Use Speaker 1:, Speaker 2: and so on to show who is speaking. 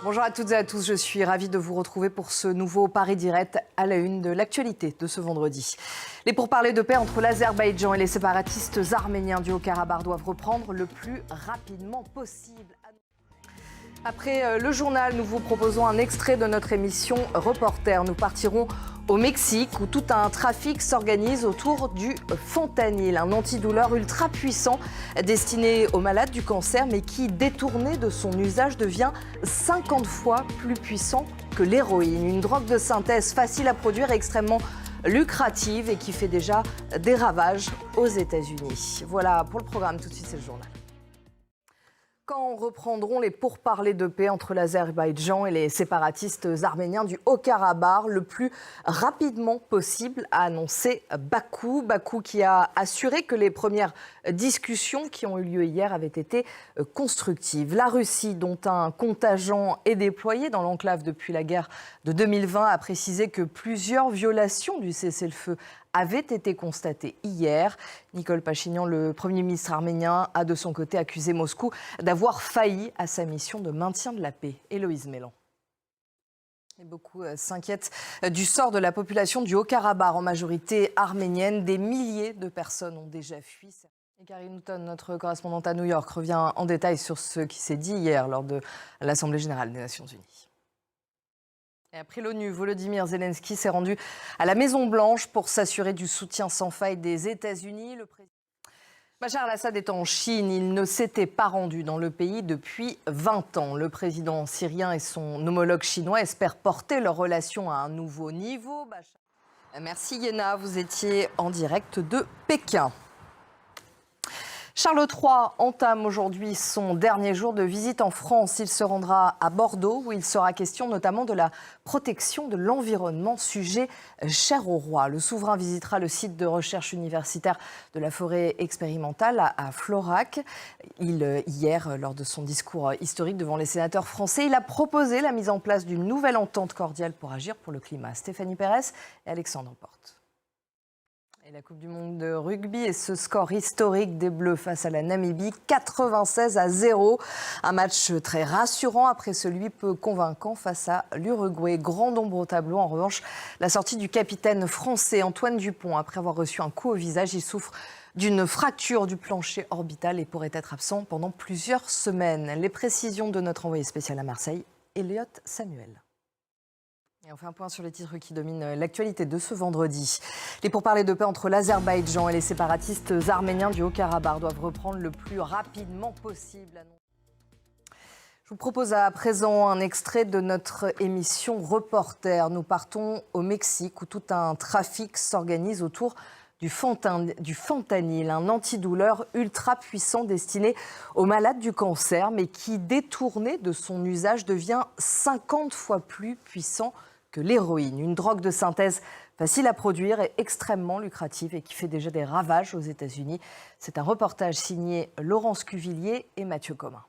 Speaker 1: Bonjour à toutes et à tous, je suis ravie de vous retrouver pour ce nouveau Paris Direct à la une de l'actualité de ce vendredi. Les pourparlers de paix entre l'Azerbaïdjan et les séparatistes arméniens du Haut-Karabakh doivent reprendre le plus rapidement possible. Après le journal, nous vous proposons un extrait de notre émission Reporter. Nous partirons au Mexique où tout un trafic s'organise autour du fentanyl, un antidouleur ultra puissant destiné aux malades du cancer mais qui, détourné de son usage, devient 50 fois plus puissant que l'héroïne. Une drogue de synthèse facile à produire et extrêmement lucrative et qui fait déjà des ravages aux États-Unis. Voilà pour le programme, tout de suite c'est le journal. Quand reprendront les pourparlers de paix entre l'Azerbaïdjan et les séparatistes arméniens du Haut-Karabakh le plus rapidement possible, a annoncé Bakou. Bakou qui a assuré que les premières discussions qui ont eu lieu hier avaient été constructives. La Russie, dont un contingent est déployé dans l'enclave depuis la guerre de 2020, a précisé que plusieurs violations du cessez-le-feu avait été constatée hier. Nicole Pachinian, le Premier ministre arménien, a de son côté accusé Moscou d'avoir failli à sa mission de maintien de la paix. Héloïse Mélan. Et beaucoup s'inquiètent du sort de la population du Haut-Karabakh, en majorité arménienne. Des milliers de personnes ont déjà fui. Et Karine Houghton, notre correspondante à New York, revient en détail sur ce qui s'est dit hier lors de l'Assemblée générale des Nations unies. Et après l'ONU, Volodymyr Zelensky s'est rendu à la Maison-Blanche pour s'assurer du soutien sans faille des États-Unis. Bachar al-Assad est en Chine. Il ne s'était pas rendu dans le pays depuis 20 ans. Le président syrien et son homologue chinois espèrent porter leurs relations à un nouveau niveau. Merci Yéna, vous étiez en direct de Pékin. Charles III entame aujourd'hui son dernier jour de visite en France. Il se rendra à Bordeaux où il sera question notamment de la protection de l'environnement, sujet cher au roi. Le souverain visitera le site de recherche universitaire de la forêt expérimentale à Florac. Hier, lors de son discours historique devant les sénateurs français, il a proposé la mise en place d'une nouvelle entente cordiale pour agir pour le climat. Stéphanie Pérez et Alexandre Porte. Et la Coupe du monde de rugby et ce score historique des Bleus face à la Namibie, 96-0. Un match très rassurant après celui peu convaincant face à l'Uruguay. Grande ombre au tableau. En revanche, la sortie du capitaine français Antoine Dupont. Après avoir reçu un coup au visage, il souffre d'une fracture du plancher orbital et pourrait être absent pendant plusieurs semaines. Les précisions de notre envoyé spécial à Marseille, Elliot Samuel. Et on fait un point sur les titres qui dominent l'actualité de ce vendredi. Les pourparlers de paix entre l'Azerbaïdjan et les séparatistes arméniens du Haut-Karabakh doivent reprendre le plus rapidement possible. Je vous propose à présent un extrait de notre émission Reporter. Nous partons au Mexique où tout un trafic s'organise autour du fentanyl, un antidouleur ultra puissant destiné aux malades du cancer, mais qui, détourné de son usage, devient 50 fois plus puissant que l'héroïne. Une drogue de synthèse facile à produire et extrêmement lucrative et qui fait déjà des ravages aux États-Unis. C'est un reportage signé Laurence Cuvillier et Mathieu Commun.